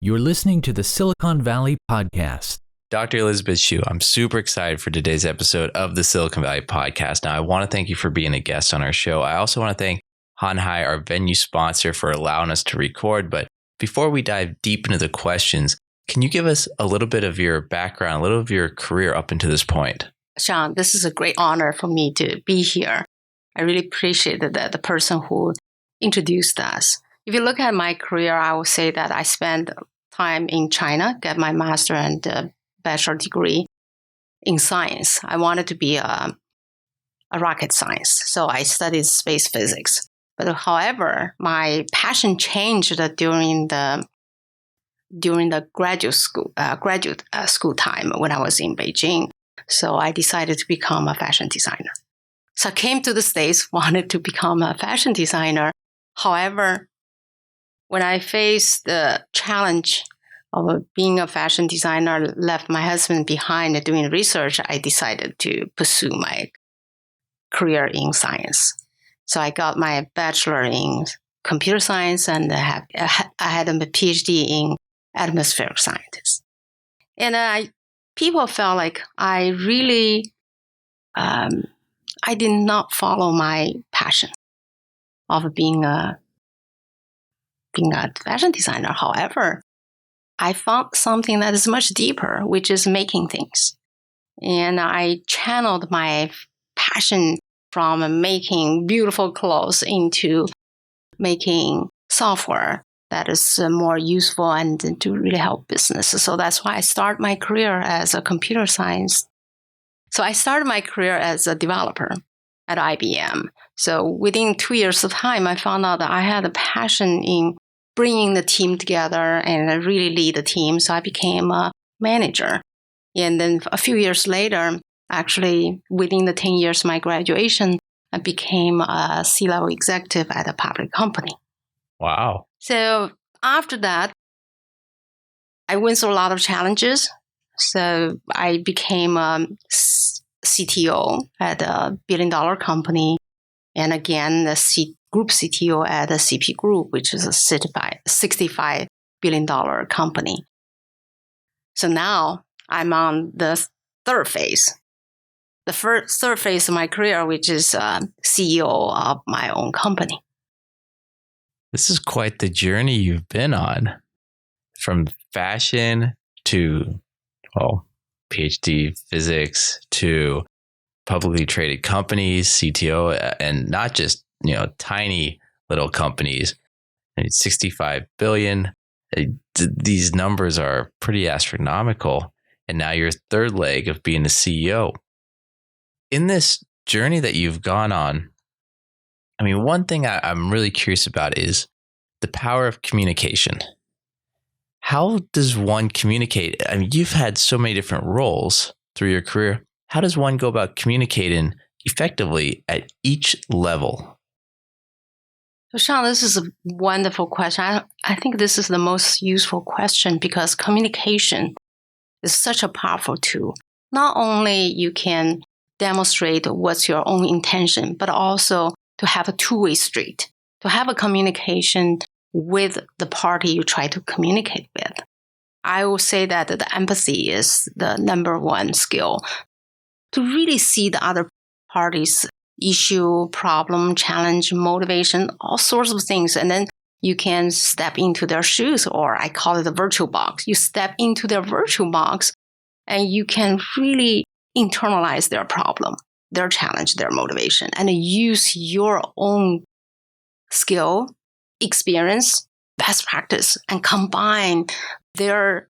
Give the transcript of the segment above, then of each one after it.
You're listening to the Silicon Valley Podcast. Dr. Elizabeth Shue, I'm super excited for today's episode of the Silicon Valley Podcast. Now, I want to thank you for being a guest on our show. I also want to thank Han Hai, our venue sponsor, for allowing us to record. But before we dive deep into the questions, can you give us a little bit of your background, a little of your career up until this point? Sean, this is a great honor for me to be here. I really appreciate that the person who introduced us. If you look at my career, I will say that I spent time in China, get my master and bachelor degree in science. I wanted to be a rocket science, so I studied space physics. But however, my passion changed during the graduate school time when I was in Beijing. So I decided to become a fashion designer. So I came to the States, wanted to become a fashion designer. However, when I faced the challenge of being a fashion designer, left my husband behind doing research, I decided to pursue my career in science. So I got my bachelor in computer science and I had a PhD in atmospheric science. And people felt like I really, I did not follow my passion of being a fashion designer. However, I found something that is much deeper, which is making things. And I channeled my passion from making beautiful clothes into making software that is more useful and to really help business. So that's why I started my career as a computer science. So I started my career as a developer at IBM. So within 2 years of time, I found out that I had a passion in bringing the team together and really lead the team. So I became a manager. And then a few years later, actually within the 10 years of my graduation, I became a C-level executive at a public company. Wow. So after that, I went through a lot of challenges. So I became a CTO at a billion-dollar company. And again, the group CTO at the CP Group, which is a $65 billion company. So now I'm on the third phase. The third phase of my career, which is CEO of my own company. This is quite the journey you've been on. From fashion to, PhD physics to publicly traded companies, CTO, and not just, tiny little companies. I mean, 65 billion. These numbers are pretty astronomical. And now your third leg of being a CEO. In this journey that you've gone on, I mean, one thing I'm really curious about is the power of communication. How does one communicate? I mean, you've had so many different roles through your career. How does one go about communicating effectively at each level? So Sean, this is a wonderful question. I think this is the most useful question because communication is such a powerful tool. Not only you can demonstrate what's your own intention, but also to have a two-way street, to have a communication with the party you try to communicate with. I will say that the empathy is the number one skill to really see the other party's issue, problem, challenge, motivation, all sorts of things. And then you can step into their shoes, or I call it a virtual box. You step into their virtual box and you can really internalize their problem, their challenge, their motivation, and use your own skill, experience, best practice, and combine their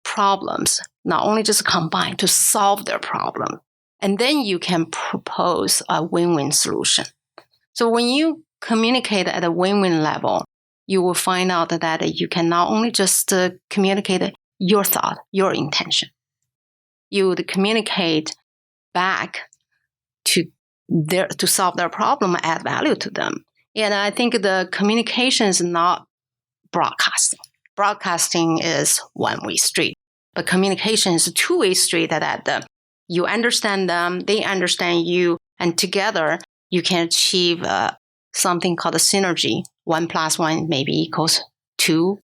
problems, not only just combine to solve their problem. And then you can propose a win-win solution. So when you communicate at a win-win level, you will find out that you can not only just communicate your thought, your intention. You would communicate back to solve their problem, add value to them. And I think the communication is not broadcasting. Broadcasting is one-way street, but communication is a two-way street that you understand them, they understand you, and together you can achieve something called a synergy. 1 + 1 maybe equals 2.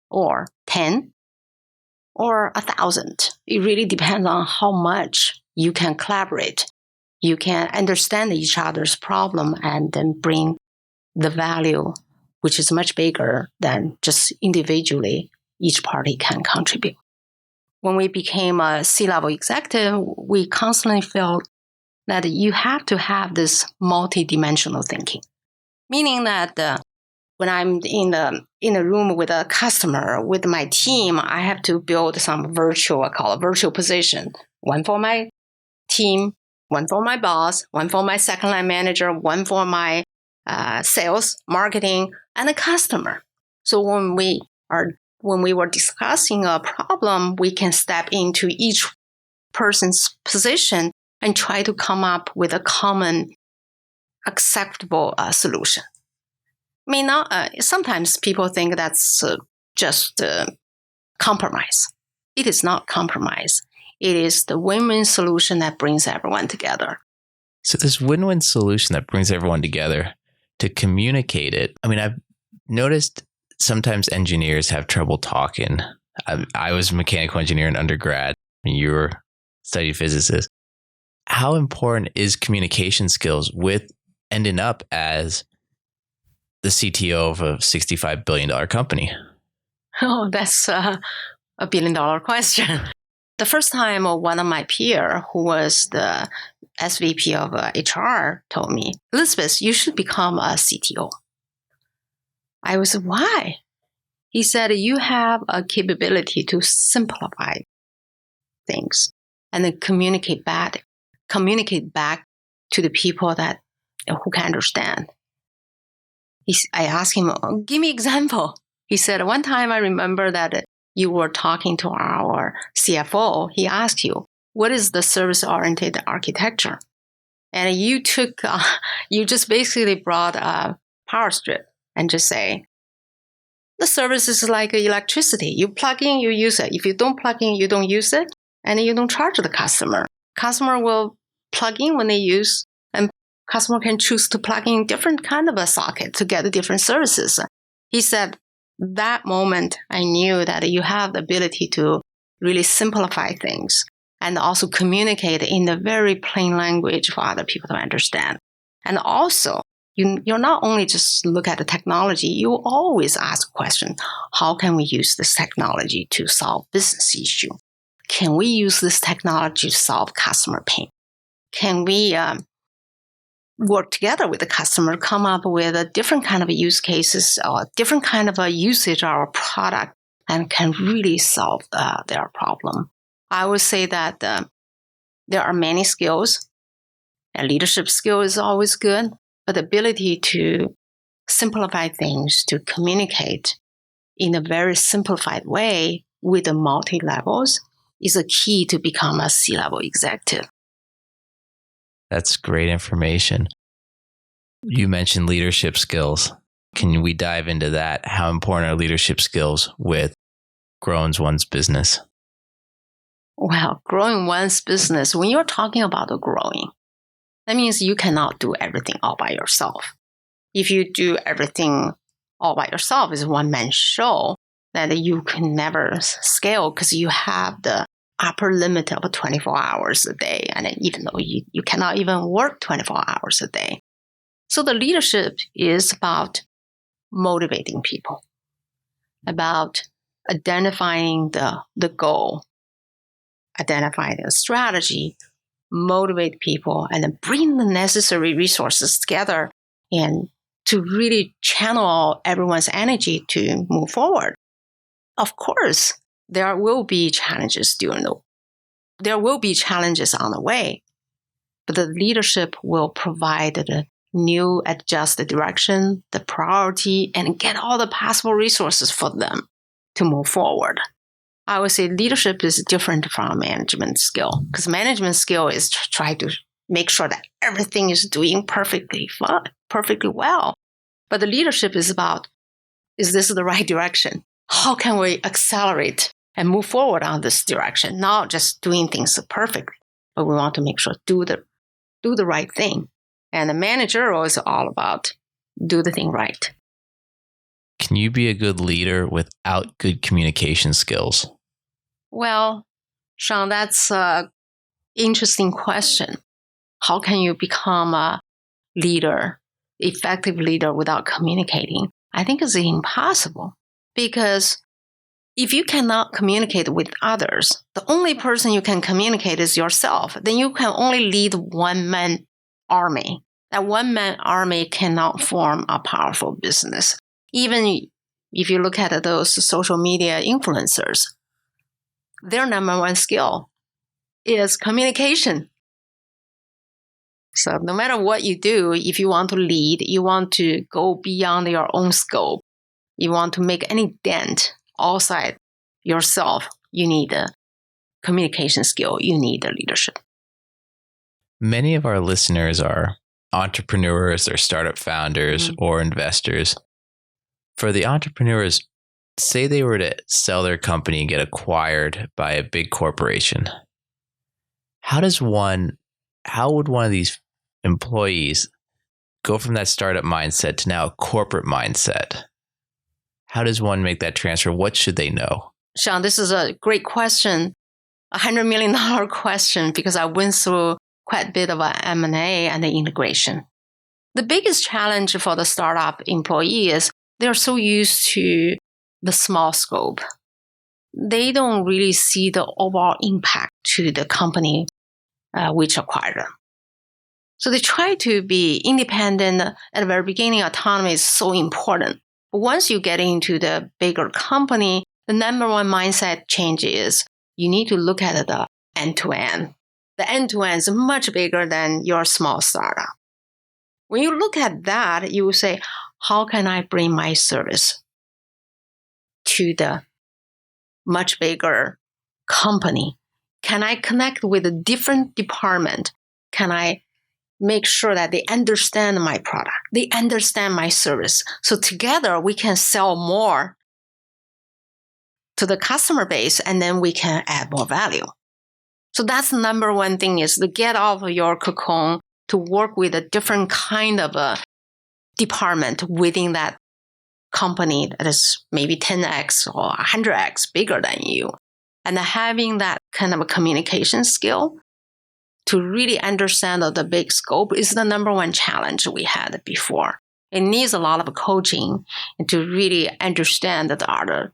or 10 or 1,000. It really depends on how much you can collaborate. You can understand each other's problem and then bring the value, which is much bigger than just individually each party can contribute. When we became a C-level executive, we constantly felt that you have to have this multi-dimensional thinking, meaning that when I'm in a room with a customer, with my team, I have to build some I call it virtual position. One for my team, one for my boss, one for my second line manager, one for my sales, marketing, and the customer. So when we were discussing a problem, we can step into each person's position and try to come up with a common, acceptable solution. Sometimes people think that's just compromise. It is not compromise. It is the win-win solution that brings everyone together. So this win-win solution that brings everyone together, to communicate it. I've noticed sometimes engineers have trouble talking. I was a mechanical engineer in undergrad, and you were studied physicist. How important is communication skills with ending up as the CTO of a $65 billion company? Oh, that's a $1 billion question. The first time one of my peers, who was the SVP of HR, told me, Elizabeth, you should become a CTO. I was, why? He said, you have a capability to simplify things and then communicate back to the people who can understand. I asked him, give me example. He said, one time I remember that you were talking to our CFO. He asked you, what is the service-oriented architecture? And you just basically brought a power strip and just say, the service is like electricity. You plug in, you use it. If you don't plug in, you don't use it, and you don't charge the customer. Customer will plug in when they use, and customer can choose to plug in different kind of a socket to get the different services. He said, that moment, I knew that you have the ability to really simplify things and also communicate in a very plain language for other people to understand. And also, you're not only just look at the technology, you always ask questions. How can we use this technology to solve business issue? Can we use this technology to solve customer pain? Can we work together with the customer, come up with a different kind of use cases or different kind of a usage of our product and can really solve their problem? I would say that there are many skills. And leadership skill is always good, but the ability to simplify things, to communicate in a very simplified way with the multi-levels is a key to become a C-level executive. That's great information. You mentioned leadership skills. Can we dive into that? How important are leadership skills with growing one's business? Well, growing one's business, when you're talking about the growing, that means you cannot do everything all by yourself. If you do everything all by yourself, it's a one-man show, that you can never scale because you have the upper limit of 24 hours a day. And even though you cannot even work 24 hours a day. So the leadership is about motivating people, about identifying the goal, identifying the strategy, motivate people, and then bring the necessary resources together and to really channel everyone's energy to move forward. Of course, there will be challenges there will be challenges on the way, but the leadership will provide the new adjusted direction, the priority, and get all the possible resources for them to move forward. I would say leadership is different from management skill because management skill is to try to make sure that everything is doing perfectly well. But the leadership is about, is this the right direction? How can we accelerate and move forward on this direction? Not just doing things perfectly, but we want to make sure do the right thing. And the manager is all about do the thing right. Can you be a good leader without good communication skills? Well, Sean, that's an interesting question. How can you become a leader, effective leader without communicating? I think it's impossible because if you cannot communicate with others, the only person you can communicate is yourself. Then you can only lead one-man army. That one-man army cannot form a powerful business. Even if you look at those social media influencers, their number one skill is communication. So no matter what you do, if you want to lead, you want to go beyond your own scope, you want to make any dent outside yourself, you need a communication skill, you need a leadership. Many of our listeners are entrepreneurs, they're startup founders or investors. For the entrepreneurs, say they were to sell their company and get acquired by a big corporation. How would one of these employees go from that startup mindset to now a corporate mindset? How does one make that transfer? What should they know? Sean, this is a great question, $100 million question, because I went through quite a bit of M&A and the integration. The biggest challenge for the startup employee is they're so used to the small scope. They don't really see the overall impact to the company which acquired them. So they try to be independent. At the very beginning, autonomy is so important. But once you get into the bigger company, the number one mindset change is you need to look at the end-to-end. The end-to-end is much bigger than your small startup. When you look at that, you will say, how can I bring my service to the much bigger company? Can I connect with a different department? Can I make sure that they understand my product? They understand my service. So together we can sell more to the customer base, and then we can add more value. So that's the number one thing, is to get out of your cocoon, to work with a different kind of a department within that company that is maybe 10x or 100x bigger than you. And having that kind of a communication skill to really understand the big scope is the number one challenge we had before. It needs a lot of coaching to really understand the other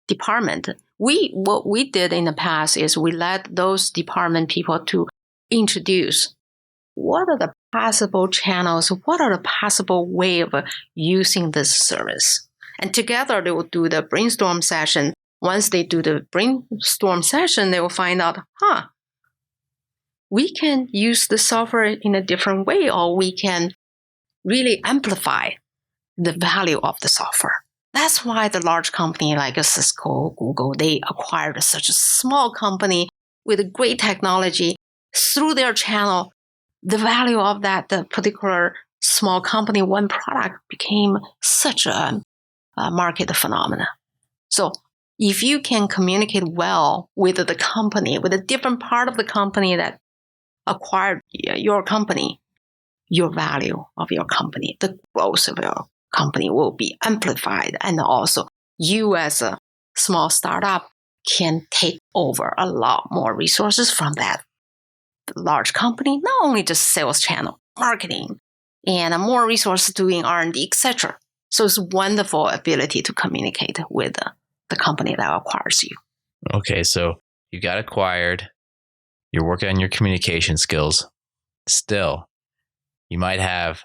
department. What we did in the past is we let those department people to introduce what are the possible channels, what are the possible way of using this service. And together they will do the brainstorm session. Once they do the brainstorm session, they will find out, we can use the software in a different way, or we can really amplify the value of the software. That's why the large company like Cisco, Google, they acquired such a small company with a great technology. Through their channel, the value of that particular small company, one product, became such a market phenomenon. So if you can communicate well with the company, with a different part of the company that acquired your company, your value of your company, the growth of your company will be amplified. And also you as a small startup can take over a lot more resources from that large company, not only just sales channel, marketing, and more resources doing R&D, etc. So it's a wonderful ability to communicate with the company that acquires you. Okay, so you got acquired, you're working on your communication skills. Still, you might have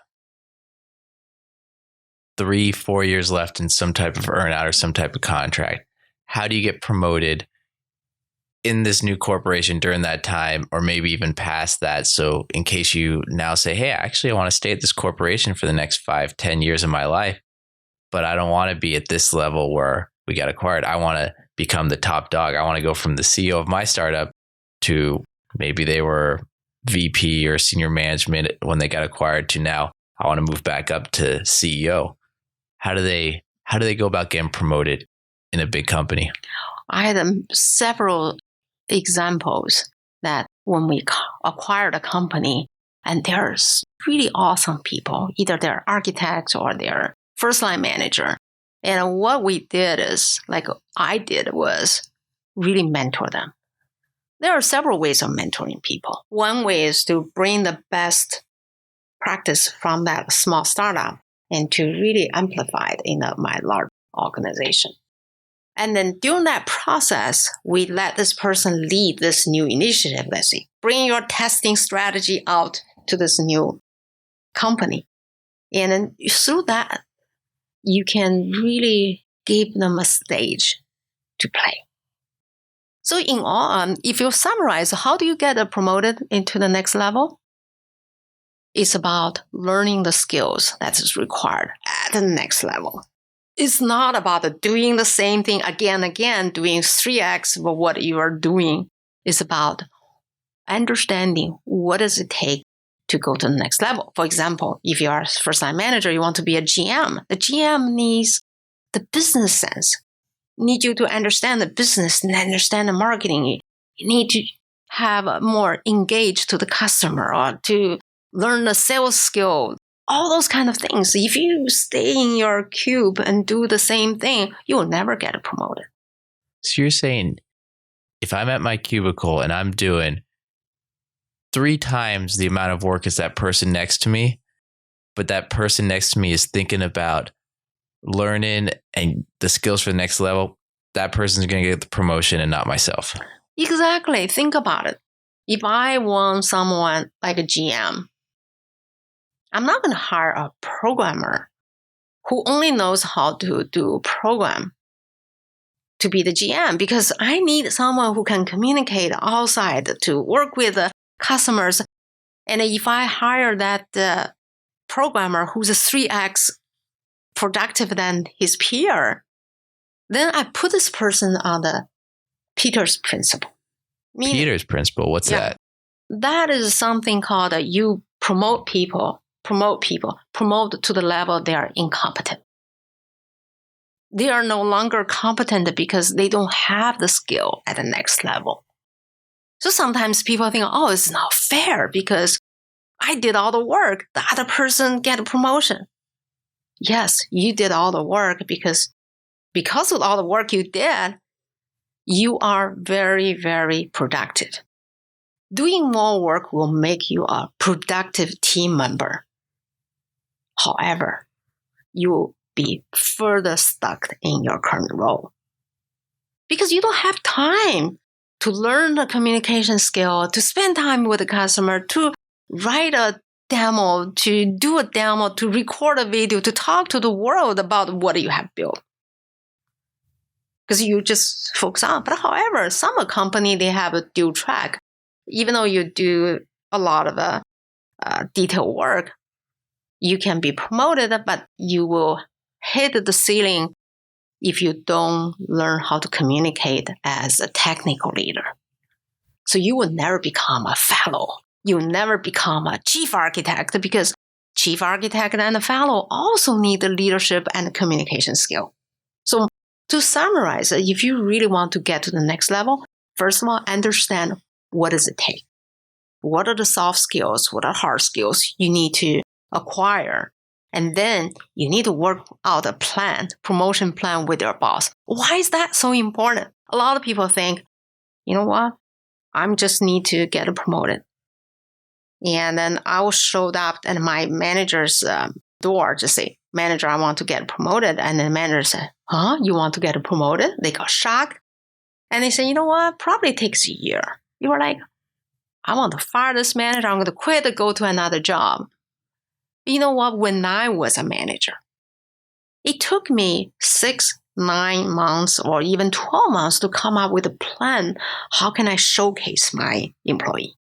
3-4 years left in some type of earnout or some type of contract. How do you get promoted in this new corporation during that time, or maybe even past that? So in case you now say, hey, actually, I want to stay at this corporation for the next 5-10 years of my life, but I don't want to be at this level where we got acquired. I want to become the top dog. I want to go from the CEO of my startup to maybe they were VP or senior management when they got acquired, to now I want to move back up to CEO. How do they go about getting promoted in a big company? I had several examples that when we acquired a company, and there's really awesome people, either they're architects or they're first line manager, And what we did is, like I did, was really mentor them. There are several ways of mentoring people. One way is to bring the best practice from that small startup and to really amplify it in my large organization. And then during that process, we let this person lead this new initiative. Let's say, bring your testing strategy out to this new company. And then through that, you can really give them a stage to play. So in all, if you summarize, how do you get promoted into the next level? It's about learning the skills that is required at the next level. It's not about doing the same thing again, doing 3x of what you are doing. It's about understanding what does it take to go to the next level. For example, if you are a first-line manager, you want to be a GM. The GM needs the business sense. Need you to understand the business and understand the marketing. You need to have more engaged to the customer or to learn the sales skill. All those kind of things. If you stay in your cube and do the same thing, you will never get promoted. So you're saying if I'm at my cubicle and I'm doing 3 times the amount of work as that person next to me, but that person next to me is thinking about learning and the skills for the next level, that person's going to get the promotion and not myself. Exactly. Think about it. If I want someone like a GM, I'm not going to hire a programmer who only knows how to do program to be the GM, because I need someone who can communicate outside to work with the customers. And if I hire that programmer who's a 3x productive than his peer, then I put this person on the Peter's principle. Peter's principle, what's that? That is something called you promote people to the level they are incompetent. They are no longer competent because they don't have the skill at the next level. So sometimes people think, oh, it's not fair because I did all the work. The other person get a promotion. Yes, you did all the work because of all the work you did, you are very, very productive. Doing more work will make you a productive team member. However, you will be further stuck in your current role because you don't have time to learn the communication skill, to spend time with the customer, to write a demo, to do a demo, to record a video, to talk to the world about what you have built. Because you just focus on. But however, some company, they have a dual track. Even though you do a lot of detailed work, you can be promoted, but you will hit the ceiling if you don't learn how to communicate as a technical leader. So you will never become a fellow. You will never become a chief architect because chief architect and a fellow also need the leadership and communication skill. So to summarize, if you really want to get to the next level, first of all, understand what does it take? What are the soft skills? What are hard skills you need to acquire? And then you need to work out a plan, promotion plan with your boss. Why is that so important? A lot of people think, you know what? I just need to get promoted. And then I was showed up at my manager's door, just say, manager, I want to get promoted. And then the manager said, huh? You want to get promoted? They got shocked. And they said, you know what? Probably takes a year. You were like, I want to fire this manager. I'm going to quit and go to another job. You know what? When I was a manager, it took me 6, 9 months or even 12 months to come up with a plan. How can I showcase my employee?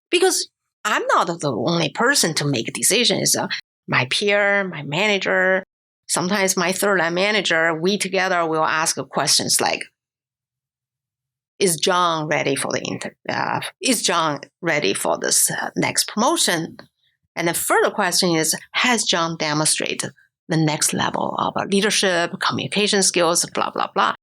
Because I'm not the only person to make decisions. My peer, my manager, sometimes my third line manager, we together will ask questions like, is John ready for is John ready for this next promotion? And the further question is, has John demonstrated the next level of leadership, communication skills, blah, blah, blah.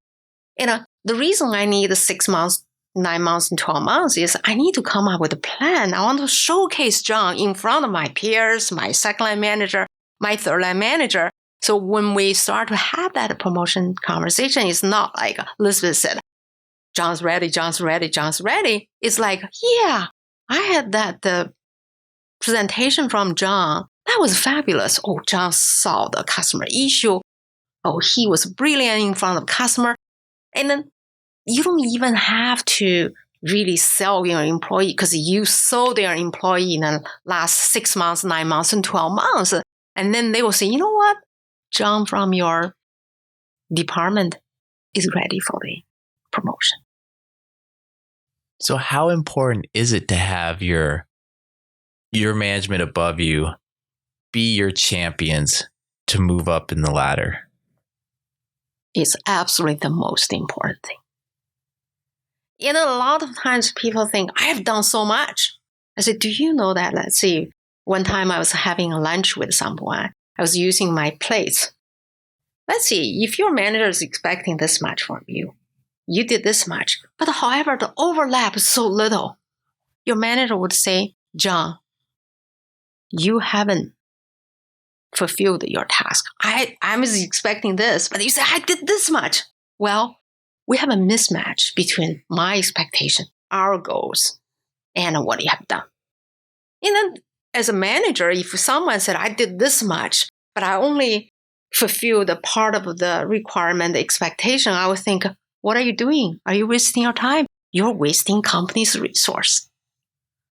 The reason I need 6 months, 9 months, and 12 months is I need to come up with a plan. I want to showcase John in front of my peers, my second line manager, my third line manager. So when we start to have that promotion conversation, it's not like Elizabeth said, John's ready, John's ready, John's ready. It's like, yeah, I had that presentation from John. That was fabulous. Oh, John solved a customer issue. Oh, he was brilliant in front of the customer. And then you don't even have to really sell your employee because you saw their employee in the last 6 months, 9 months, and 12 months. And then they will say, you know what? John from your department is ready for the promotion. So how important is it to have your management above you be your champions to move up in the ladder? It's absolutely the most important thing. A lot of times people think, I have done so much. I said, do you know that? Let's see. One time I was having a lunch with someone. I was using my plates. Let's see, if your manager is expecting this much from you, you did this much. But however, the overlap is so little. Your manager would say, John, you haven't fulfilled your task. I was expecting this, but you said, I did this much. Well, we have a mismatch between my expectation, our goals, and what you have done. And then as a manager, if someone said, I did this much, but I only fulfilled a part of the requirement, the expectation, I would think, what are you doing? Are you wasting your time? You're wasting company's resource.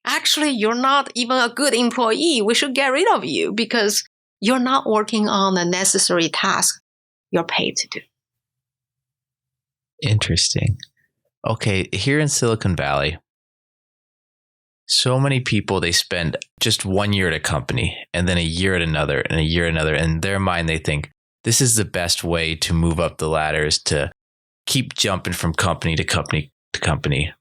Actually, you're not even a good employee. We should get rid of you because you're not working on the necessary task you're paid to do. Interesting. Okay, here in Silicon Valley, so many people, they spend just 1 year at a company and then a year at another and a year at another. In their mind, they think this is the best way to move up the ladder, is to keep jumping from company to company to company.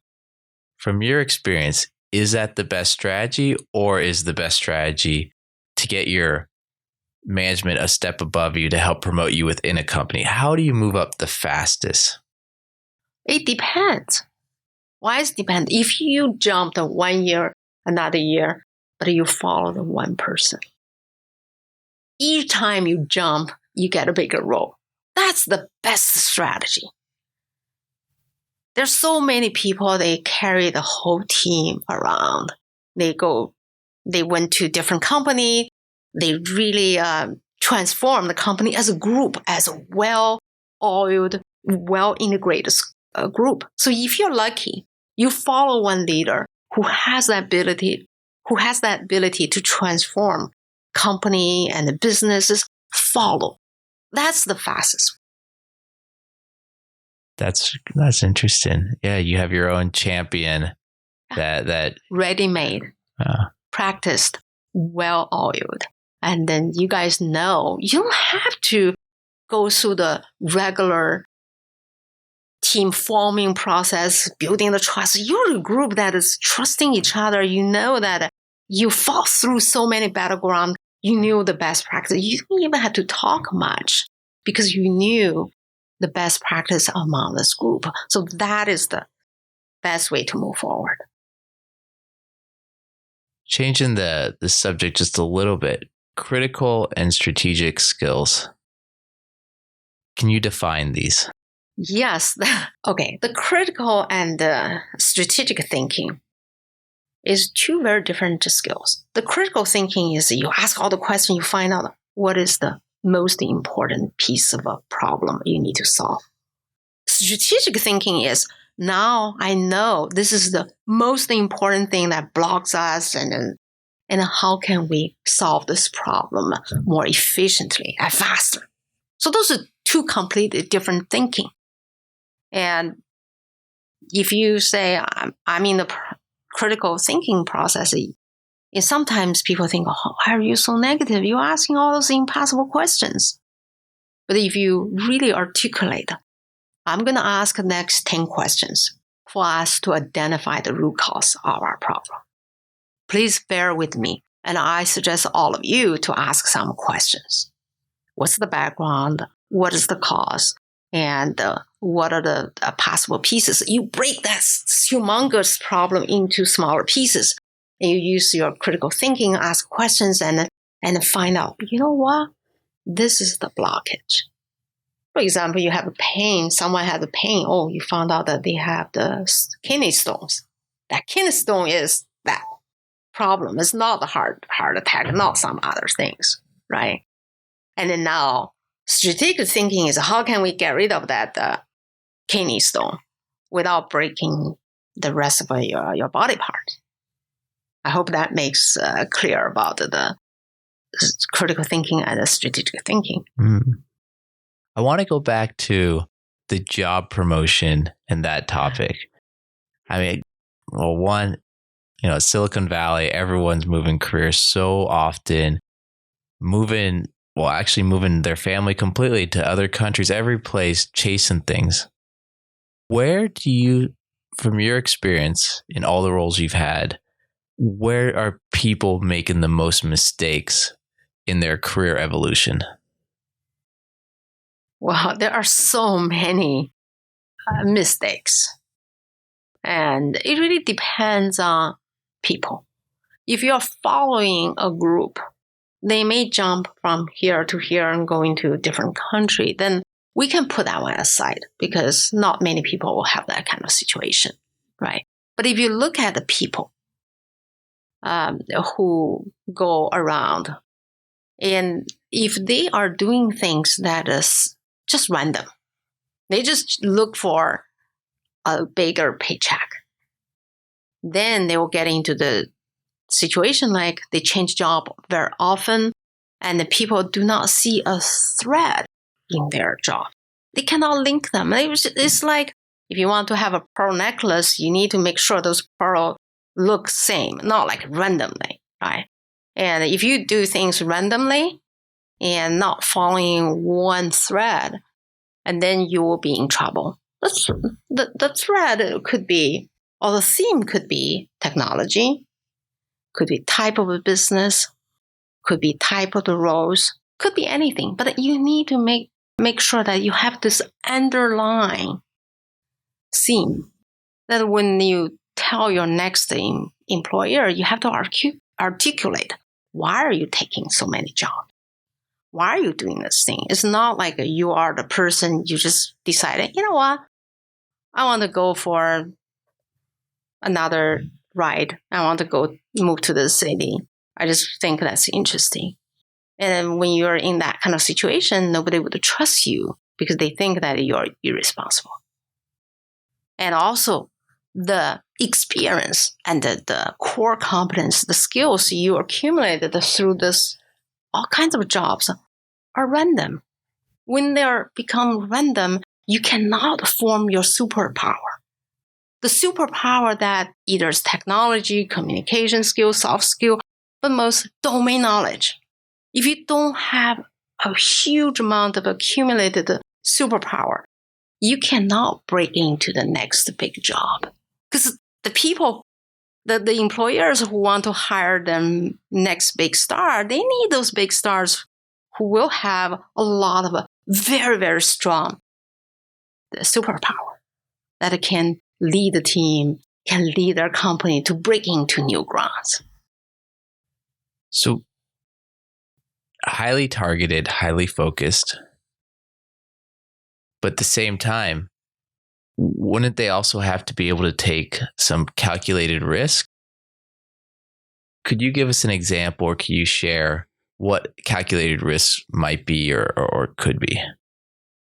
From your experience, is that the best strategy, or is the best strategy to get your management a step above you to help promote you within a company? How do you move up the fastest? It depends. Why does it depend? If you jump the 1 year, another year, but you follow the one person, each time you jump, you get a bigger role. That's the best strategy. There's so many people, they carry the whole team around. They went to different company. They really transform the company as a group, as a well-oiled, well-integrated group. So if you're lucky, you follow one leader who has that ability to transform company and the businesses. Follow. That's the fastest. That's interesting. Yeah, you have your own champion that ready-made, practiced, well-oiled. And then you guys know you don't have to go through the regular team forming process, building the trust. You're a group that is trusting each other. You know that you fought through so many battlegrounds. You knew the best practice. You didn't even have to talk much because you knew the best practice among this group. So that is the best way to move forward. Changing the subject just a little bit, critical and strategic skills. Can you define these? Yes. Okay. The critical and the strategic thinking is two very different skills. The critical thinking is you ask all the questions, you find out what is the most important piece of a problem you need to solve. Strategic thinking is, now I know this is the most important thing that blocks us, and how can we solve this problem more efficiently and faster? So those are two completely different thinking. And if you say, I'm in the critical thinking process, and sometimes people think, oh, why are you so negative? You're asking all those impossible questions. But if you really articulate, I'm going to ask the next 10 questions for us to identify the root cause of our problem. Please bear with me. And I suggest all of you to ask some questions. What's the background? What is the cause? And what are the possible pieces? You break that humongous problem into smaller pieces. And you use your critical thinking, ask questions, and find out, you know what? this is the blockage. For example, you have a pain, someone has a pain. Oh, you found out that they have the kidney stones. That kidney stone is that problem. It's not the heart attack, not some other things, right? And then now, strategic thinking is how can we get rid of that kidney stone without breaking the rest of your body part. I hope that makes clear about the critical thinking and the strategic thinking. I want to go back to the job promotion and that topic. I mean, well, one, Silicon Valley, everyone's moving careers so often, moving their family completely to other countries, every place, chasing things. Where do you, from your experience in all the roles you've had, where are people making the most mistakes in their career evolution? Well, there are so many mistakes. And it really depends on people. If you're following a group, they may jump from here to here and go into a different country. Then we can put that one aside because not many people will have that kind of situation, right? But if you look at the people who go around, and if they are doing things that is just random, they just look for a bigger paycheck, then they will get into the situation like they change job very often and the people do not see a thread in their job. They cannot link them. It's like if you want to have a pearl necklace, you need to make sure those pearls look same, not like randomly, right? And if you do things randomly and not following one thread, and then you will be in trouble. The thread could be, or the theme could be technology, could be type of a business, could be type of the roles, could be anything. But you need to make sure that you have this underlying theme that when you tell your next employer, you have to articulate, why are you taking so many jobs? Why are you doing this thing? It's not like you are the person, you just decided, you know what? I want to go for another ride. I want to move to the city. I just think that's interesting. And when you're in that kind of situation, nobody would trust you because they think that you're irresponsible. And also the experience and the core competence, the skills you accumulated through this, all kinds of jobs are random. When they become random, you cannot form your superpower. The superpower that either is technology, communication skill, soft skill, but most domain knowledge. If you don't have a huge amount of accumulated superpower, you cannot break into the next big job. Because the people, the employers who want to hire the next big star, they need those big stars who will have a lot of very, very strong superpower that can lead the team, can lead their company to break into new grounds. So highly targeted, highly focused, but at the same time, wouldn't they also have to be able to take some calculated risk? Could you give us an example or can you share what calculated risk might be or could be?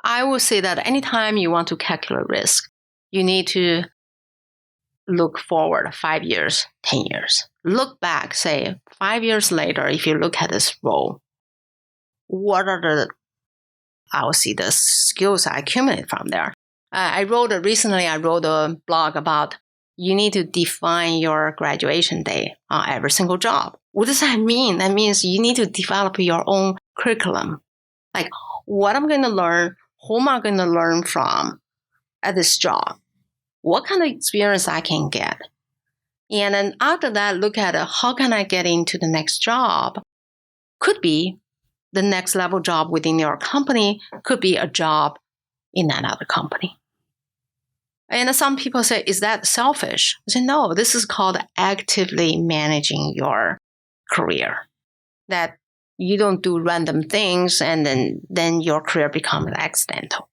I would say that anytime you want to calculate risk, you need to look forward 5 years, 10 years. Look back, say 5 years later, if you look at this role, what are the skills I accumulated from there. Recently I wrote a blog about you need to define your graduation day on every single job. What does that mean? That means you need to develop your own curriculum. Like what I'm going to learn, who am I going to learn from at this job? What kind of experience I can get? And then after that, look at how can I get into the next job? Could be the next level job within your company, could be a job in another company. And some people say, is that selfish? I say, no, this is called actively managing your career. That you don't do random things, and then your career becomes accidental.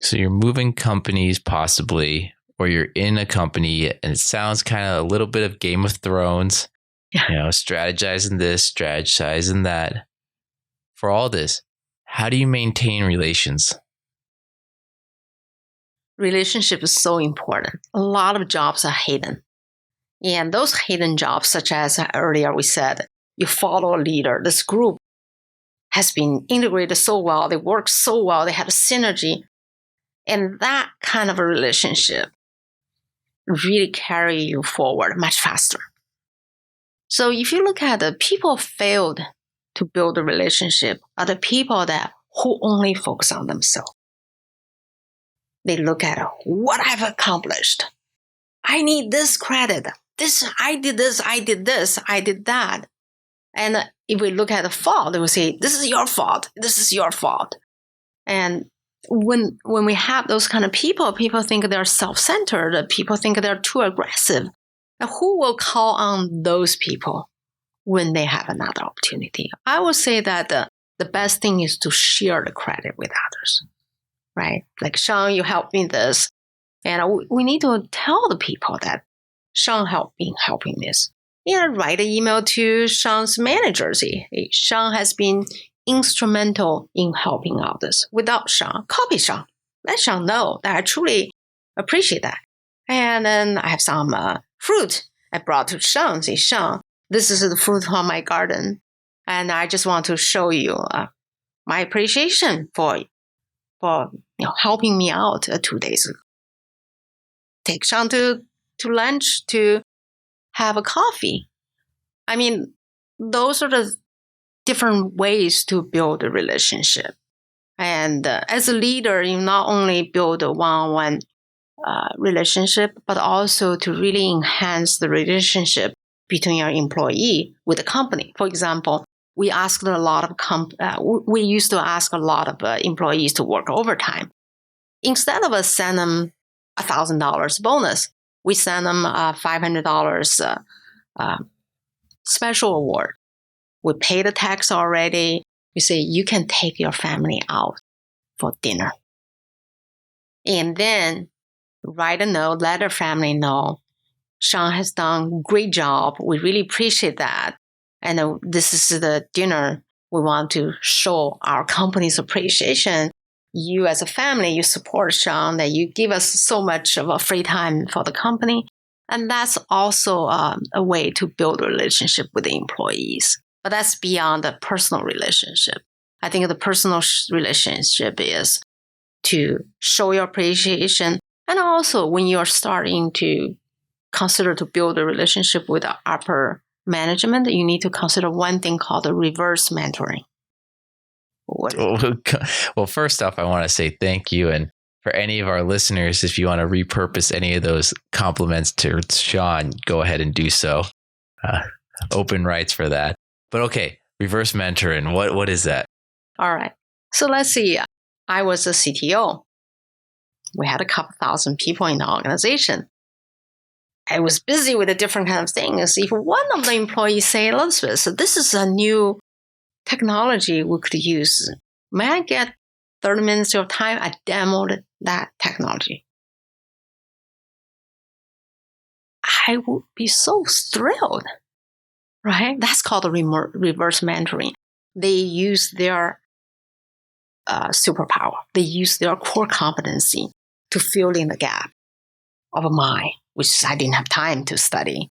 So you're moving companies possibly, or you're in a company and it sounds kind of a little bit of Game of Thrones, strategizing this, strategizing that. For all this, how do you maintain relations? Relationship is so important. A lot of jobs are hidden. And those hidden jobs, such as earlier we said, you follow a leader. This group has been integrated so well. They work so well. They have a synergy. And that kind of a relationship really carry you forward much faster. So if you look at the people failed to build a relationship are the people who only focus on themselves. They look at what I've accomplished. I need this credit. I did this, I did this, I did that. And if we look at the fault, they will say, this is your fault. This is your fault. And when we have those kind of people think they're self-centered. People think they're too aggressive. And who will call on those people when they have another opportunity? I would say that the best thing is to share the credit with others, right? Like, Sean, you helped me this. And we need to tell the people that Sean helped me helping this. Write an email to Sean's managers. Sean has been instrumental in helping out this. Without Sean, copy Sean. Let Sean know that I truly appreciate that. And then I have some fruit I brought to Sean. Say, Sean, this is the fruit on my garden. And I just want to show you my appreciation for helping me out 2 days ago. Take Sean to lunch to have a coffee. I mean, those are the different ways to build a relationship. And as a leader, you not only build a one-on-one relationship, but also to really enhance the relationship between your employee with the company. For example, we used to ask a lot of employees to work overtime. Instead of us send them $1,000 bonus, we send them $500 special award. We pay the tax already. We say, you can take your family out for dinner. And then write a note, let our family know, Sean has done a great job. We really appreciate that. And this is the dinner. We want to show our company's appreciation. You as a family, you support Sean, that you give us so much of a free time for the company. And that's also a way to build a relationship with the employees. But that's beyond the personal relationship. I think the personal relationship is to show your appreciation. And also when you're starting to consider to build a relationship with the upper management, you need to consider one thing called the reverse mentoring. Well, first off, I want to say thank you. And for any of our listeners, if you want to repurpose any of those compliments to Sean, go ahead and do so. Open rights for that. But okay, reverse mentoring, what is that? All right. So let's see. I was a CTO. We had a couple thousand people in the organization. I was busy with a different kind of things. If one of the employees say, Elizabeth, so this is a new technology we could use. May I get 30 minutes of time? I demoed that technology. I would be so thrilled, right? That's called a reverse mentoring. They use their superpower. They use their core competency to fill in the gap of mine, which I didn't have time to study.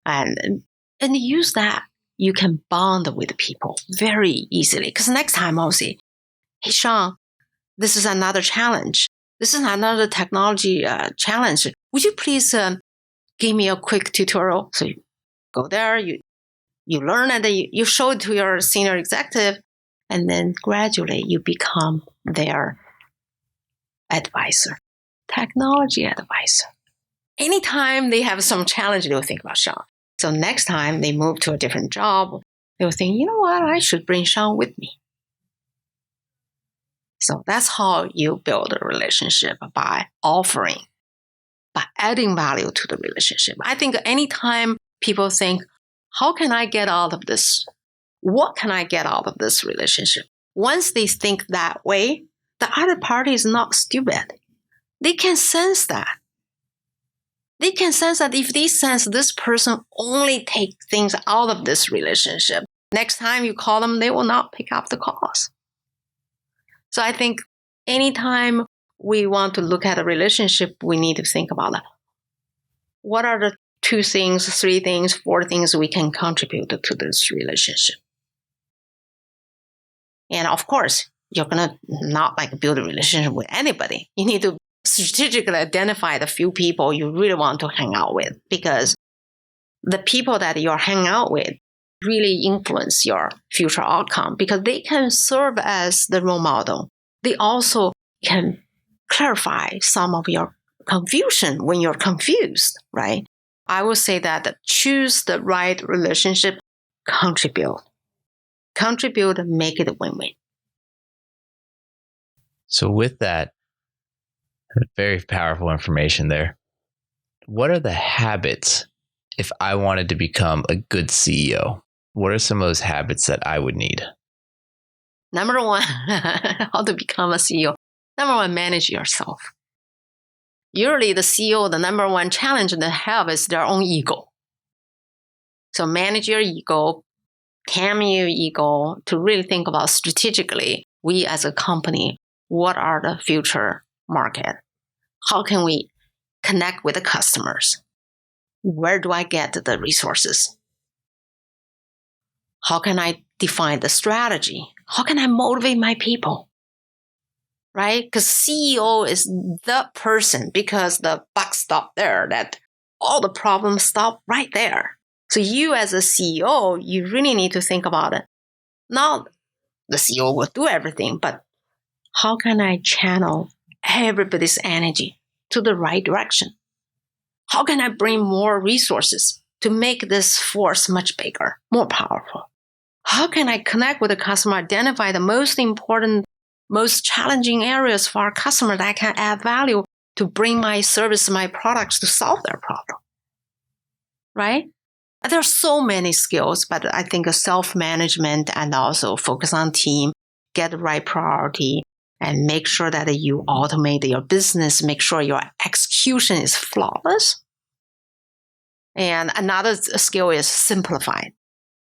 And use that, you can bond with people very easily. Because next time I'll say, hey, Sean, this is another challenge. This is another technology challenge. Would you please give me a quick tutorial? So you go there, you learn, and then you show it to your senior executive, and then gradually you become their advisor, technology advisor. Anytime they have some challenge, they'll think about Sean. So next time they move to a different job, they'll think, you know what, I should bring Sean with me. So that's how you build a relationship, by offering, by adding value to the relationship. I think anytime people think, How can I get out of this? What can I get out of this relationship? Once they think that way, the other party is not stupid. They can sense that. They can sense that if they sense this person only take things out of this relationship, next time you call them, they will not pick up the calls. So I think anytime we want to look at a relationship, we need to think about that. What are the 2 things, 3 things, 4 things we can contribute to this relationship? And of course, you're going to not build a relationship with anybody. You need to strategically identify the few people you really want to hang out with, because the people that you're hanging out with really influence your future outcome, because they can serve as the role model. They also can clarify some of your confusion when you're confused, right? I would say that choose the right relationship, contribute, make it a win-win. So with that, very powerful information there. What are the habits if I wanted to become a good CEO? What are some of those habits that I would need? Number 1, how to become a CEO. Number 1, manage yourself. Usually the CEO, the number 1 challenge they have is their own ego. So manage your ego, tame your ego to really think about strategically, we as a company, what are the future market? How can we connect with the customers? Where do I get the resources? How can I define the strategy? How can I motivate my people? Right? Because CEO is the person, because the buck stops there, that all the problems stop right there. So you as a CEO, you really need to think about it. Not the CEO will do everything, but how can I channel everybody's energy to the right direction? How can I bring more resources to make this force much bigger, more powerful? How can I connect with the customer, identify the most important, most challenging areas for our customer that I can add value to bring my service, my products to solve their problem? Right? There are so many skills, but I think self-management and also focus on team, get the right priority, and make sure that you automate your business, make sure your execution is flawless. And another skill is simplify.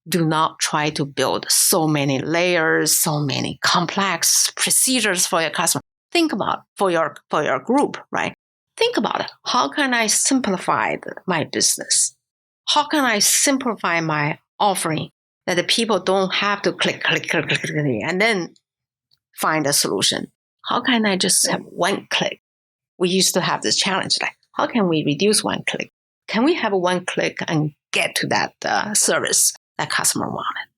Do not try to build so many layers, so many complex procedures for your customer. Think about for your group, right? Think about it. How can I simplify my business? How can I simplify my offering that the people don't have to click, and then find a solution? How can I just have one click? We used to have this challenge, like, how can we reduce one click? Can we have a one click and get to that service that customer wanted?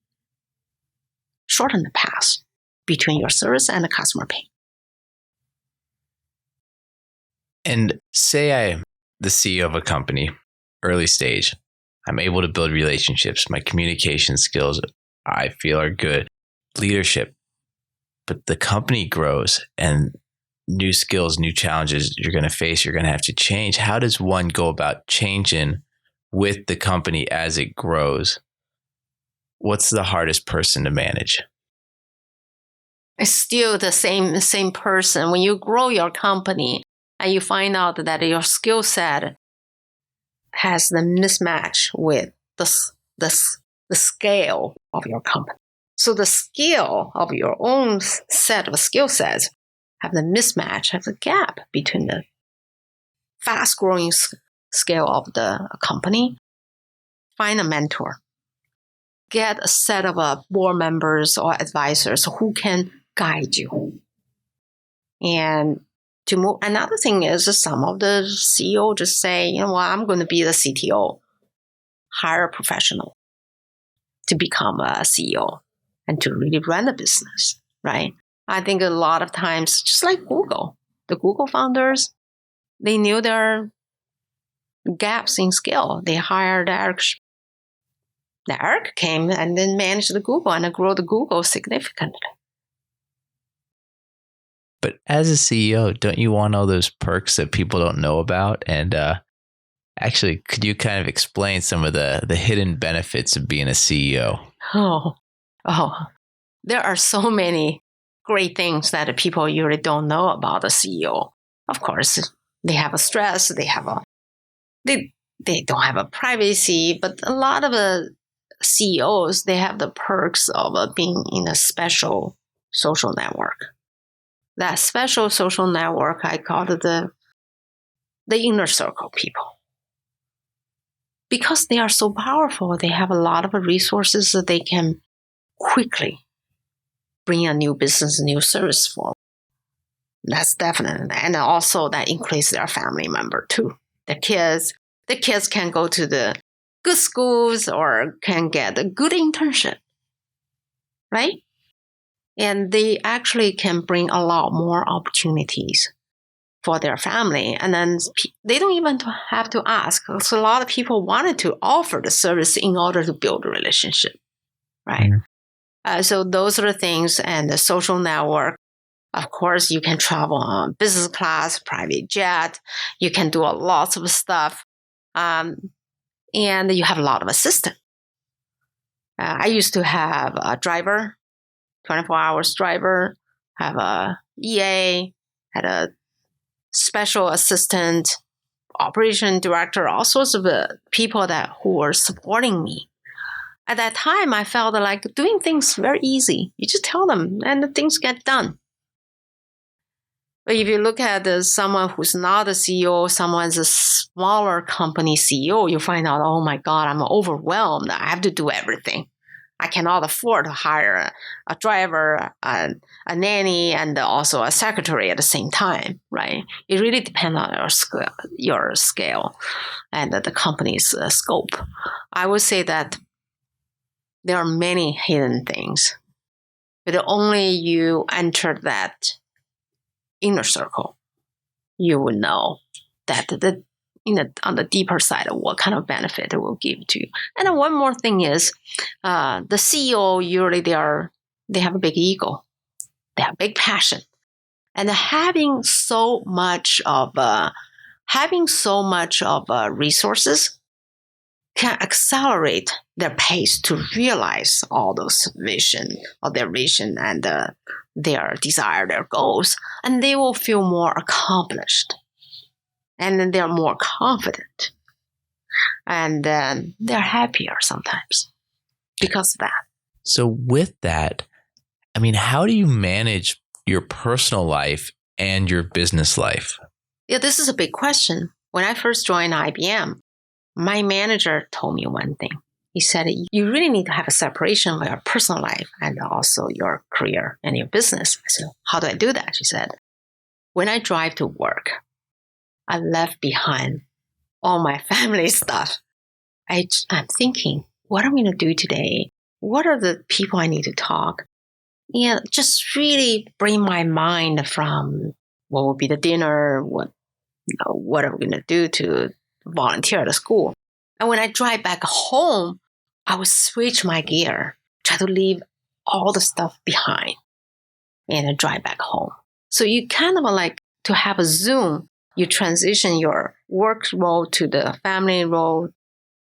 Shorten the path between your service and the customer pain. And say I'm the CEO of a company, early stage. I'm able to build relationships. My communication skills, I feel, are good. Leadership. But the company grows and new skills, new challenges you're going to face, you're going to have to change. How does one go about changing with the company as it grows? What's the hardest person to manage? It's still the same person. When you grow your company and you find out that your skill set has the mismatch with the scale of your company. So the scale of your own set of skill sets have the mismatch, have the gap between the fast-growing scale of the company. Find a mentor. Get a set of board members or advisors who can guide you. And to move, another thing is some of the CEO just say, you know what, I'm going to be the CTO. Hire a professional to become a CEO and to really run the business, right? I think a lot of times, just like Google, the Google founders, they knew their gaps in skill. They hired Eric. Eric came and then managed the Google and grew the Google significantly. But as a CEO, don't you want all those perks that people don't know about? And Actually, could you kind of explain some of the hidden benefits of being a CEO? Oh, there are so many great things that people usually don't know about the CEO. Of course, they have a stress, they don't have a privacy, but a lot of the CEOs, they have the perks of being in a special social network. That special social network, I call it the inner circle people. Because they are so powerful, they have a lot of resources that they can quickly bring a new business, new service for. That's definite. And also that increases their family member too. The kids can go to the good schools or can get a good internship, right? And they actually can bring a lot more opportunities for their family. And then they don't even have to ask. So a lot of people wanted to offer the service in order to build a relationship, right? Mm-hmm. So those are the things. And the social network, of course, you can travel on business class, private jet. You can do lots of stuff. And you have a lot of assistance. I used to have a driver, 24 hours driver, have a EA, had a special assistant, operation director, all sorts of people who were supporting me. At that time, I felt like doing things very easy. You just tell them and the things get done. But if you look at someone who's not a CEO, someone's a smaller company CEO, you find out, oh my God, I'm overwhelmed. I have to do everything. I cannot afford to hire a driver, a nanny, and also a secretary at the same time, right? It really depends on your scale and the company's scope. I would say that there are many hidden things, but only you enter that inner circle, you will know that on the deeper side of what kind of benefit it will give to you. And then one more thing is, the CEO usually they have a big ego, they have big passion, and having so much of resources can accelerate their pace to realize all those their vision and their desire, their goals, and they will feel more accomplished. And then they're more confident. And they're happier sometimes because of that. So with that, I mean, how do you manage your personal life and your business life? Yeah, this is a big question. When I first joined IBM, my manager told me one thing. He said, you really need to have a separation of your personal life and also your career and your business. I said, how do I do that? She said, when I drive to work, I left behind all my family stuff. I'm thinking, what am I going to do today? What are the people I need to talk? And just really bring my mind from what will be the dinner, what are we going to do to volunteer at the school. And when I drive back home, I would switch my gear, try to leave all the stuff behind and I drive back home. So you kind of like to have a Zoom. You transition your work role to the family role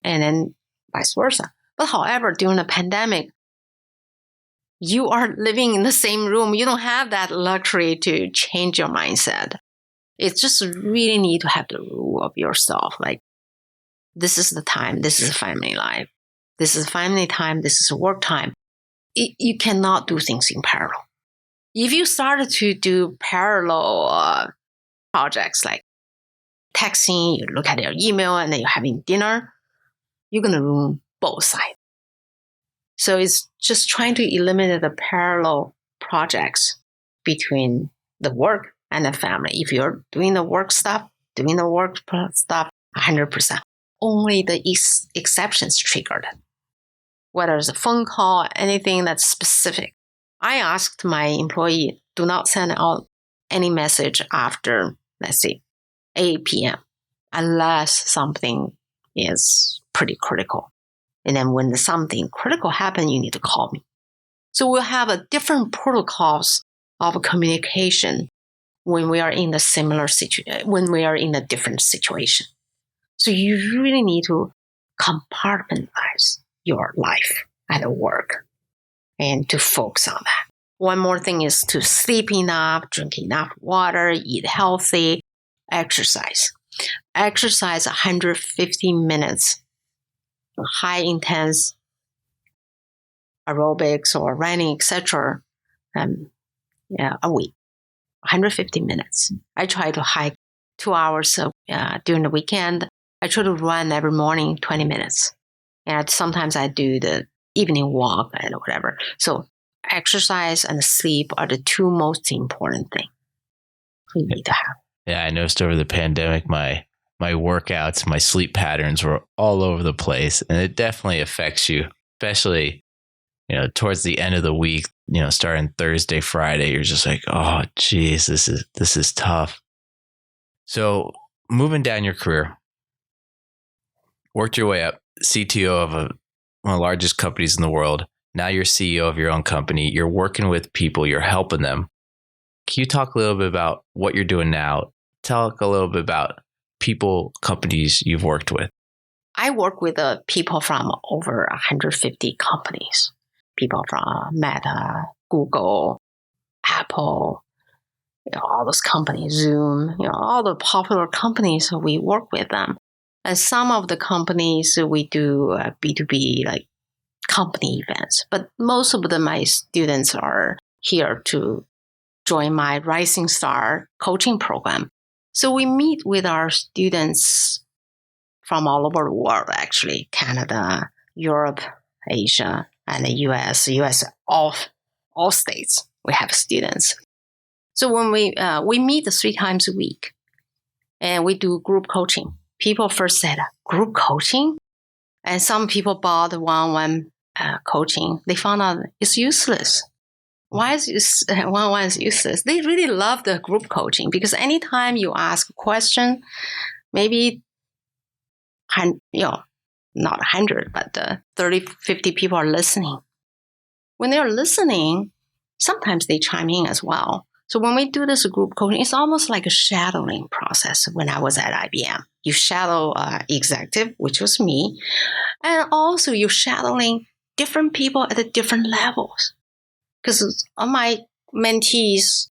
and then vice versa. But however, during the pandemic, you are living in the same room. You don't have that luxury to change your mindset. It's just really need to have the rule of yourself. Like, this is the time. This is family life. This is family time. This is work time. You cannot do things in parallel. If you started to do parallel projects like texting, you look at your email, and then you're having dinner, you're going to ruin both sides. So it's just trying to eliminate the parallel projects between the work and the family. If you're doing the work stuff, 100%. Only the exceptions triggered. Whether it's a phone call, anything that's specific. I asked my employee, do not send out any message after, let's say, 8 p.m. unless something is pretty critical. And then when something critical happens, you need to call me. So we'll have a different protocols of communication when we are in a similar situation, when we are in a different situation. So you really need to compartmentalize your life and work and to focus on that. One more thing is to sleep enough, drink enough water, eat healthy, exercise. Exercise 150 minutes, high intense aerobics or running, etc. A week, 150 minutes. I try to hike 2 hours during the weekend. I try to run every morning 20 minutes. And sometimes I do the evening walk and whatever. So exercise and sleep are the two most important things we need to have. Yeah, I noticed over the pandemic, my workouts, my sleep patterns were all over the place, and it definitely affects you, especially, towards the end of the week, starting Thursday, Friday, you're just like, oh, geez, this is tough. So moving down your career, worked your way up, CTO of one of the largest companies in the world. Now you're CEO of your own company. You're working with people. You're helping them. Can you talk a little bit about what you're doing now? Talk a little bit about people, companies you've worked with. I work with people from over 150 companies. People from Meta, Google, Apple, all those companies, Zoom, all the popular companies, we work with them. And some of the companies we do B2B, like company events. But most of my students are here to join my Rising Star coaching program. So we meet with our students from all over the world, actually, Canada, Europe, Asia, and the US, all states, we have students. So when we meet 3 times a week, and we do group coaching. People first said, group coaching? And some people bought one-on-one coaching. They found out it's useless. Why is one-on-one useless? They really love the group coaching because anytime you ask a question, maybe, not 100, but 30, 50 people are listening. When they're listening, sometimes they chime in as well. So when we do this group coaching, it's almost like a shadowing process. When I was at IBM, you shadow executive, which was me, and also you're shadowing different people at the different levels. Because my mentees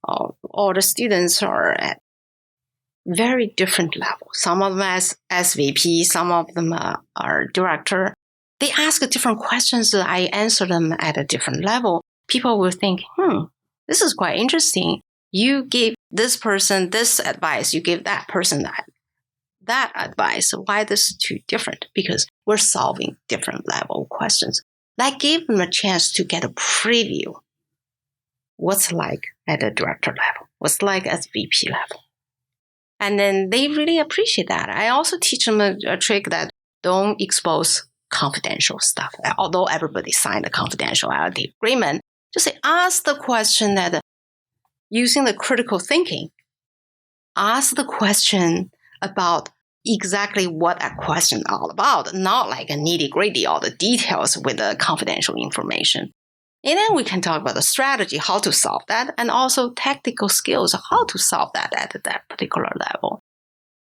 or the students are at very different levels. Some of them as SVP, some of them are director. They ask different questions. I answer them at a different level. People will think, this is quite interesting. You give this person this advice. You give that person that advice. Why this is too different? Because we're solving different level questions. That gave them a chance to get a preview. What's like at the director level? What's like at VP level? And then they really appreciate that. I also teach them a trick that don't expose confidential stuff. Although everybody signed a confidentiality agreement, just say, ask the question that using the critical thinking, ask the question about exactly what that question is all about, not like a nitty-gritty, all the details with the confidential information. And then we can talk about the strategy, how to solve that, and also technical skills, how to solve that at that particular level.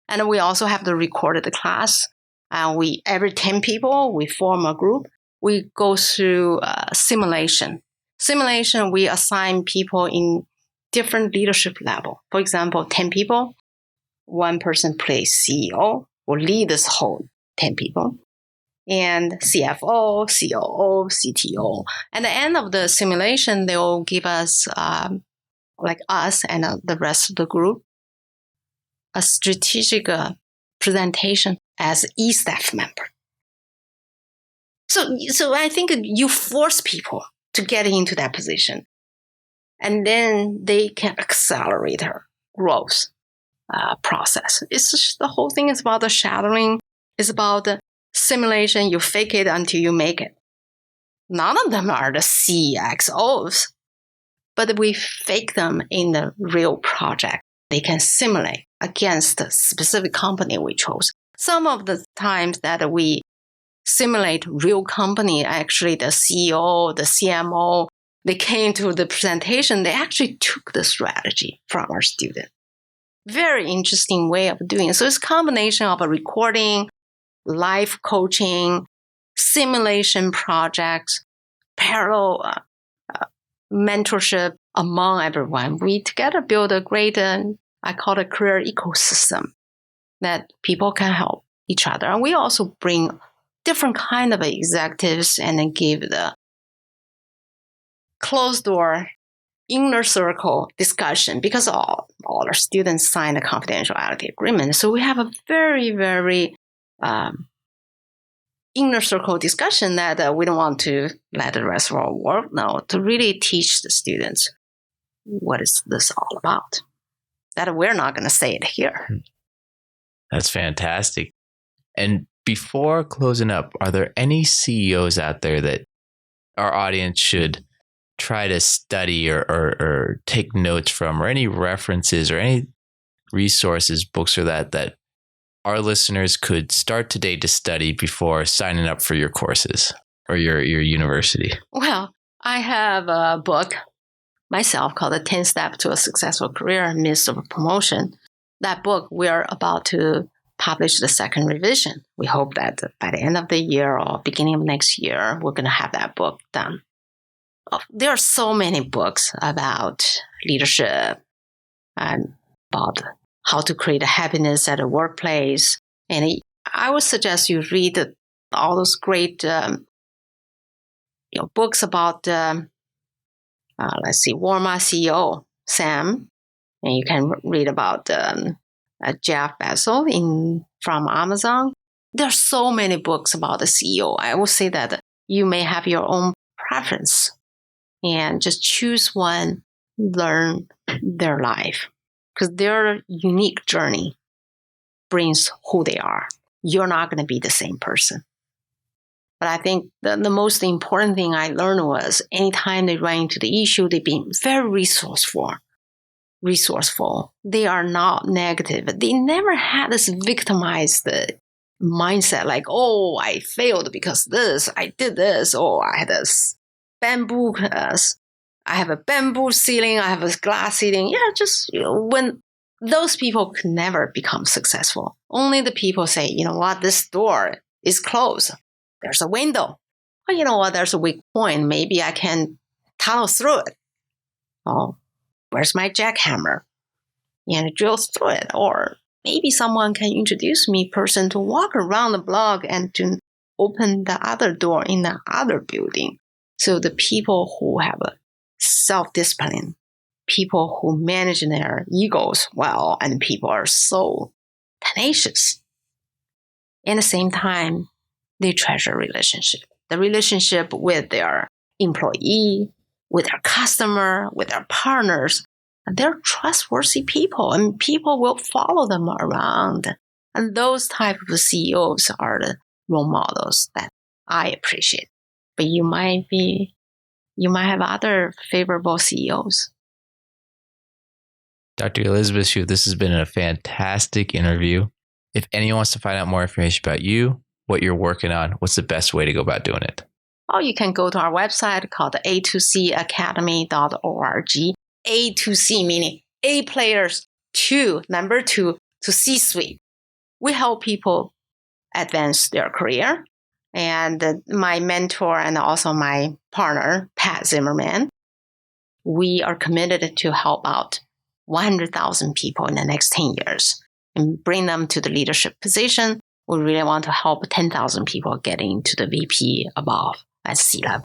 And we also have the recorded class. Every 10 people, we form a group. We go through simulation. Simulation, we assign people in different leadership level. For example, 10 people, one person plays CEO, will lead this whole 10 people. And CFO, COO, CTO. At the end of the simulation, they will give us, like us and the rest of the group, a strategic presentation as e-staff member. So I think you force people to get into that position. And then they can accelerate their growth process. It's just, the whole thing is about the shadowing. It's about the simulation. You fake it until you make it. None of them are the CXOs, but we fake them in the real project. They can simulate against the specific company we chose. Some of the times that we simulate real company, actually the CEO, the CMO, they came to the presentation, they actually took the strategy from our student. very interesting way of doing it. So it's a combination of a recording, live coaching, simulation projects, parallel mentorship among everyone. We together build a great, I call it career ecosystem that people can help each other. And we also bring different kind of executives and then give the closed door, inner circle discussion because all our students sign a confidentiality agreement. So we have a very, very inner circle discussion that we don't want to let the rest of our world know, to really teach the students what is this all about. That we're not going to say it here. That's fantastic. And before closing up, are there any CEOs out there that our audience should try to study or take notes from, or any references or any resources, books or that our listeners could start today to study before signing up for your courses or your university? Well, I have a book myself called The 10 Steps to a Successful Career, Myths of Promotion. That book, we're about to publish the second revision. We hope that by the end of the year or beginning of next year, we're going to have that book done. There are so many books about leadership and about how to create happiness at a workplace. And I would suggest you read all those great books about, Walmart CEO, Sam. And you can read about Jeff Bezos from Amazon. There are so many books about the CEO. I will say that you may have your own preference and just choose one, learn their life, because their unique journey brings who they are. You're not going to be the same person. But I think the most important thing I learned was anytime they run into the issue, they've been very resourceful. They are not negative. They never had this victimized mindset like, oh, I failed because this, I did this, oh, I had this bamboo, I have a bamboo ceiling, I have a glass ceiling. Yeah, just when those people can never become successful. Only the people say, you know what, this door is closed. There's a window. Well, you know what, there's a weak point. Maybe I can tunnel through it. Oh, where's my jackhammer? And drill through it. Or maybe someone can introduce me person to walk around the block and to open the other door in the other building. So the people who have a self-discipline, people who manage their egos well, and people are so tenacious. At the same time, they treasure relationship. The relationship with their employee, with their customer, with their partners. They're trustworthy people, and people will follow them around. And those type of CEOs are the role models that I appreciate. But you might have other favorable CEOs. Dr. Elizabeth Xu, this has been a fantastic interview. If anyone wants to find out more information about you, what you're working on, what's the best way to go about doing it? Oh, you can go to our website called A2Cacademy.org. A2C meaning A players, number 2 to C-suite. We help people advance their career. And my mentor and also my partner, Pat Zimmerman, we are committed to help out 100,000 people in the next 10 years and bring them to the leadership position. We really want to help 10,000 people get into the VP above at C-level.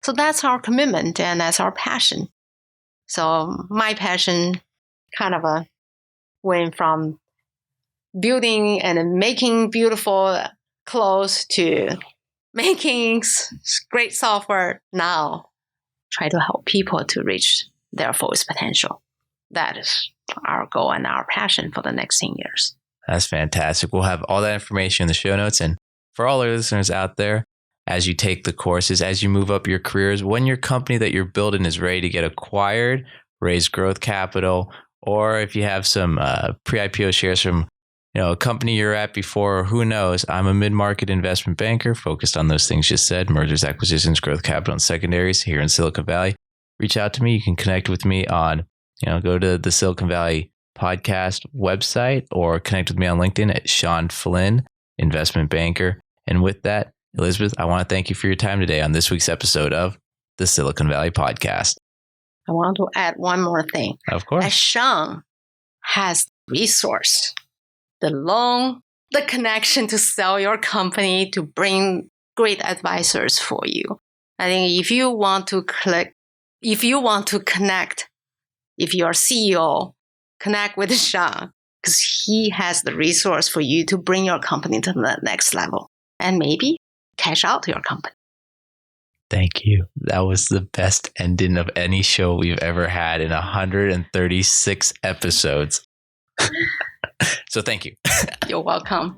So that's our commitment and that's our passion. So my passion kind of went from building and making beautiful clothes to making great software. Now try to help people to reach their fullest potential. That is our goal and our passion for the next 10 years. That's fantastic. We'll have all that information in the show notes. And for all our listeners out there, as you take the courses, as you move up your careers, when your company that you're building is ready to get acquired, raise growth capital, or if you have some pre-IPO shares from a company you're at before, or who knows, I'm a mid-market investment banker focused on those things just said, mergers, acquisitions, growth capital, and secondaries here in Silicon Valley. Reach out to me. You can connect with me on, go to the Silicon Valley podcast website or connect with me on LinkedIn at Sean Flynn, investment banker. And with that, Elizabeth, I want to thank you for your time today on this week's episode of the Silicon Valley Podcast. I want to add one more thing. Of course. As Sean has resource, the connection to sell your company, to bring great advisors for you. I think if you want to connect, if you're CEO, connect with Sean, because he has the resource for you to bring your company to the next level and maybe cash out your company. Thank you. That was the best ending of any show we've ever had in 136 episodes. So thank you. You're welcome.